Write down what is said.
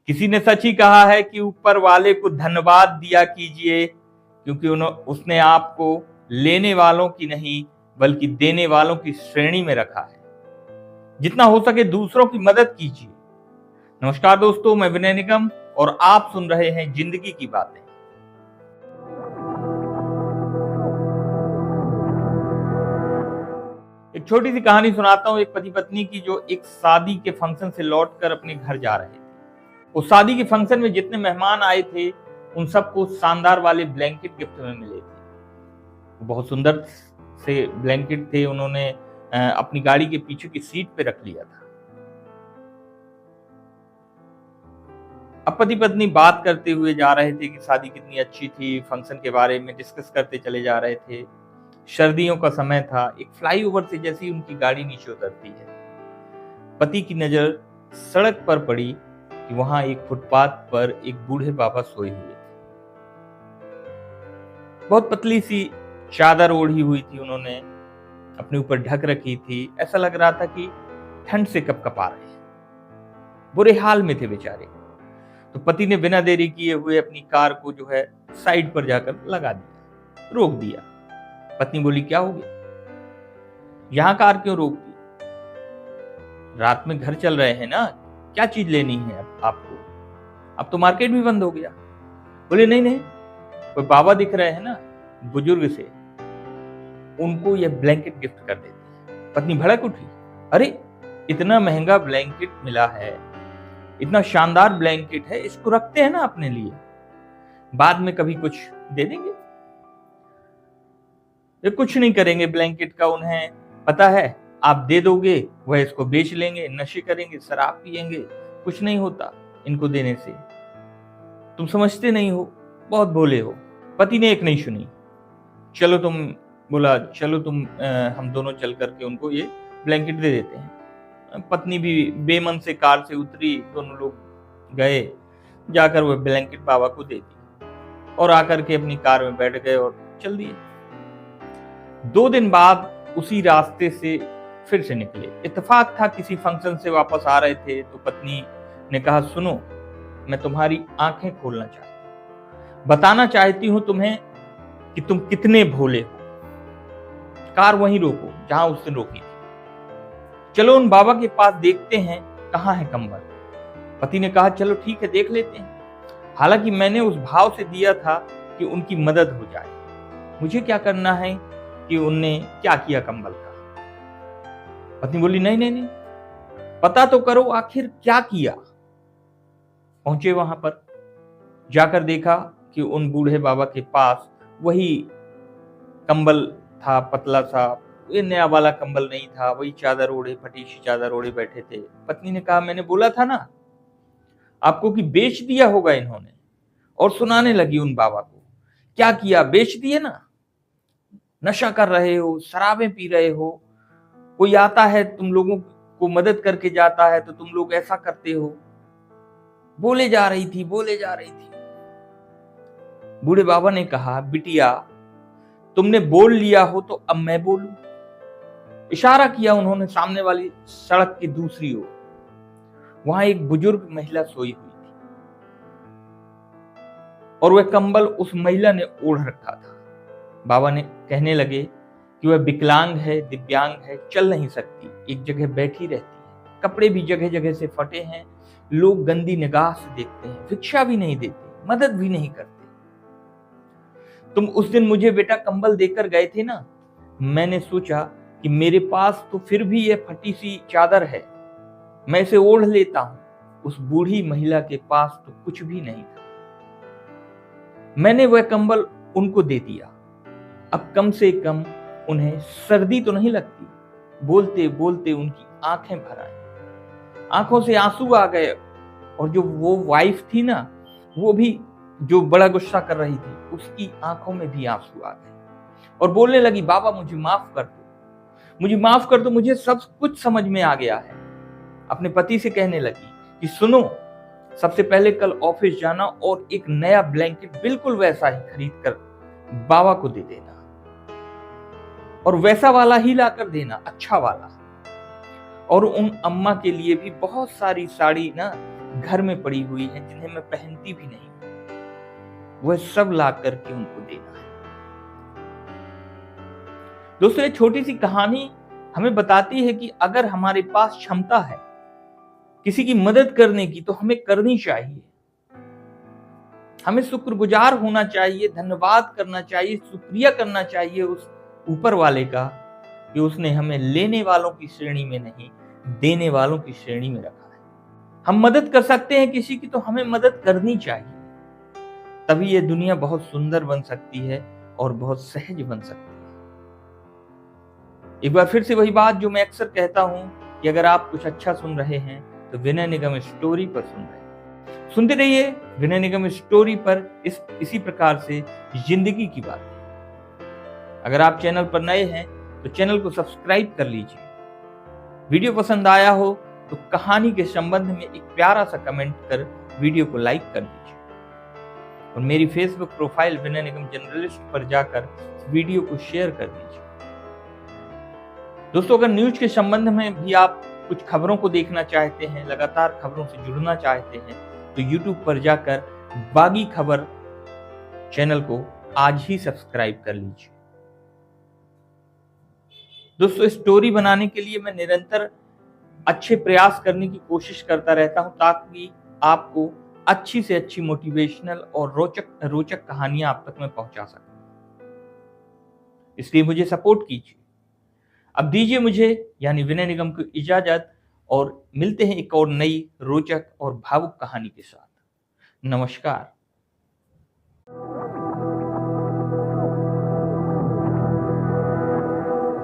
किसी ने सच ही कहा है कि ऊपर वाले को धन्यवाद दिया कीजिए, क्योंकि उसने आपको लेने वालों की नहीं बल्कि देने वालों की श्रेणी में रखा है। जितना हो सके दूसरों की मदद कीजिए। नमस्कार दोस्तों, मैं विनय निगम और आप सुन रहे हैं जिंदगी की बातें। एक छोटी सी कहानी सुनाता हूँ, एक पति पत्नी की जो एक शादी के फंक्शन से लौटकर अपने घर जा रहे थे। उस शादी के फंक्शन में जितने मेहमान आए थे उन सबको शानदार वाले ब्लैंकेट गिफ्ट में मिले थे। बहुत सुंदर से ब्लैंकेट थे, उन्होंने अपनी गाड़ी के पीछे की सीट पे रख लिया था। अब पति पत्नी बात करते हुए जा रहे थे कि शादी कितनी अच्छी थी, फंक्शन के बारे में डिस्कस करते चले जा रहे थे। सर्दियों का समय था। एक फ्लाईओवर से जैसे ही उनकी गाड़ी नीचे उतरती है, पति की नजर सड़क पर पड़ी कि वहां एक फुटपाथ पर एक बूढ़े बाबा सोए हुए थे। बहुत पतली सी चादर ओढ़ी हुई थी, उन्होंने अपने ऊपर ढक रखी थी। ऐसा लग रहा था कि ठंड से कपकपा रहे हैं। बुरे हाल में थे बेचारे। तो पति ने बिना देरी किए हुए अपनी कार को जो है साइड पर जाकर लगा दिया, रोक दिया। पत्नी बोली, क्या हो गया, यहां कार क्यों रोक दी? रात में घर चल रहे हैं ना, क्या चीज लेनी है आपको? अब तो मार्केट भी बंद हो गया। बोले, नहीं, कोई बाबा दिख रहे हैं ना बुजुर्ग से, उनको यह ब्लैंकेट गिफ्ट कर देते। पत्नी भड़क उठी, अरे इतना महंगा ब्लैंकेट मिला है, इतना शानदार ब्लैंकेट है, इसको रखते हैं ना अपने लिए, बाद में कभी कुछ दे देंगे। ये कुछ नहीं करेंगे ब्लैंकेट का, उन्हें पता है आप दे दोगे वह इसको बेच लेंगे, नशे करेंगे, शराब पिएंगे, कुछ नहीं होता इनको देने से। तुम समझते नहीं हो, बहुत भोले हो। पति ने एक नहीं सुनी। चलो तुम हम दोनों चल करके उनको ये ब्लैंकेट दे देते हैं। पत्नी भी बेमन से कार से उतरी, दोनों लोग गए, जाकर वह ब्लैंकेट बाबा को दे दी और आकर के अपनी कार में बैठ गए और चल दिए। 2 दिन बाद उसी रास्ते से फिर से निकले। इत्तेफाक था किसी फंक्शन से वापस आ रहे थे तो पत्नी ने कहा, सुनो, मैं तुम्हारी आंखें खोलना चाहती हूं, बताना चाहती हूं तुम्हें कि तुम कितने भोले हो। कार वहीं रोको जहां उस दिन रोकी थी। चलो उन बाबा के पास देखते हैं कहां है कंबल। पति ने कहा, चलो ठीक है, देख लेते हैं। हालांकि मैंने उस भाव से दिया था कि उनकी मदद हो जाए, मुझे क्या करना है कि उनने क्या किया कंबल का। पत्नी बोली, नहीं, पता तो करो आखिर क्या किया। पहुंचे वहां पर, जाकर देखा कि उन बूढ़े बाबा के पास वही कंबल था, पतला सा, ये नया वाला कंबल नहीं था, वही चादर ओढ़े, फटी सी चादर ओढ़े बैठे थे। पत्नी ने कहा, मैंने बोला था ना आपको कि बेच दिया होगा इन्होंने। और सुनाने लगी उन बाबा को, क्या किया, बेच दिए ना, नशा कर रहे हो, शराबें पी रहे हो, कोई आता है तुम लोगों को मदद करके जाता है तो तुम लोग ऐसा करते हो। बोले जा रही थी। बूढ़े बाबा ने कहा, बिटिया तुमने बोल लिया हो तो अब मैं बोलूं। इशारा किया उन्होंने सामने वाली सड़क की दूसरी ओर। वहां एक बुजुर्ग महिला सोई हुई थी और वह कंबल उस महिला ने ओढ़ रखा था। बाबा ने कहने लगे कि वह विकलांग है, दिव्यांग है, चल नहीं सकती, एक जगह बैठी रहती है, कपड़े भी जगह जगह से फटे हैं, लोग गंदी निगाह से देखते हैं, भिक्षा भी नहीं देते, मदद भी नहीं करते। तुम उस दिन मुझे बेटा कंबल देकर गए थे ना, मैंने सोचा कि मेरे पास तो फिर भी यह फटी सी चादर है, मैं इसे ओढ़ लेता हूं। उस बूढ़ी महिला के पास तो कुछ भी नहीं था, मैंने वह कंबल उनको दे दिया। अब कम से कम उन्हें सर्दी तो नहीं लगती। बोलते बोलते उनकी आंखें भर आई, आंखों से आंसू आ गए। और जो वो वाइफ थी ना, वो भी जो बड़ा गुस्सा कर रही थी, उसकी आंखों में भी आंसू आ गए और बोलने लगी, बाबा मुझे माफ कर दो, मुझे सब कुछ समझ में आ गया है। अपने पति से कहने लगी कि सुनो, सबसे पहले कल ऑफिस जाना और एक नया ब्लैंकेट बिल्कुल वैसा ही खरीद कर बाबा को दे देना और वैसा वाला ही लाकर देना, अच्छा वाला। और उन अम्मा के लिए भी बहुत सारी साड़ी ना घर में पड़ी हुई हैं, जिन्हें मैं पहनती भी नहीं, वह सब ला करके उनको देना है। दोस्तों, ये छोटी सी कहानी हमें बताती है कि अगर हमारे पास क्षमता है किसी की मदद करने की तो हमें करनी चाहिए। हमें शुक्रगुजार होना चाहिए, धन्यवाद करना चाहिए, शुक्रिया करना चाहिए उस ऊपर वाले का कि उसने हमें लेने वालों की श्रेणी में नहीं, देने वालों की श्रेणी में रखा है। हम मदद कर सकते हैं किसी की तो हमें मदद करनी चाहिए, तभी ये दुनिया बहुत सुंदर बन सकती है और बहुत सहज बन सकती है। एक बार फिर से वही बात जो मैं अक्सर कहता हूं कि अगर आप कुछ अच्छा सुन रहे हैं तो विनय निगम स्टोरी पर सुन रहे हैं। सुनते रहिए विनय निगम स्टोरी पर इसी प्रकार से जिंदगी की बातें। अगर आप चैनल पर नए हैं तो चैनल को सब्सक्राइब कर लीजिए। वीडियो पसंद आया हो तो कहानी के संबंध में एक प्यारा सा कमेंट कर वीडियो को लाइक कर दीजिए और मेरी फेसबुक प्रोफाइल विनय निगम जर्नलिस्ट पर जाकर वीडियो को शेयर कर दीजिए। दोस्तों, अगर न्यूज के संबंध में भी आप कुछ खबरों को देखना चाहते हैं, लगातार खबरों से जुड़ना चाहते हैं, तो YouTube पर जाकर बागी खबर चैनल को आज ही सब्सक्राइब कर लीजिए। दोस्तों, स्टोरी बनाने के लिए मैं निरंतर अच्छे प्रयास करने की कोशिश करता रहता हूं ताकि आपको अच्छी से अच्छी मोटिवेशनल और रोचक कहानियां आप तक मैं पहुंचा सकूं। इसलिए मुझे सपोर्ट कीजिए। अब दीजिए मुझे यानी विनय निगम को इजाजत और मिलते हैं एक और नई रोचक और भावुक कहानी के साथ। नमस्कार।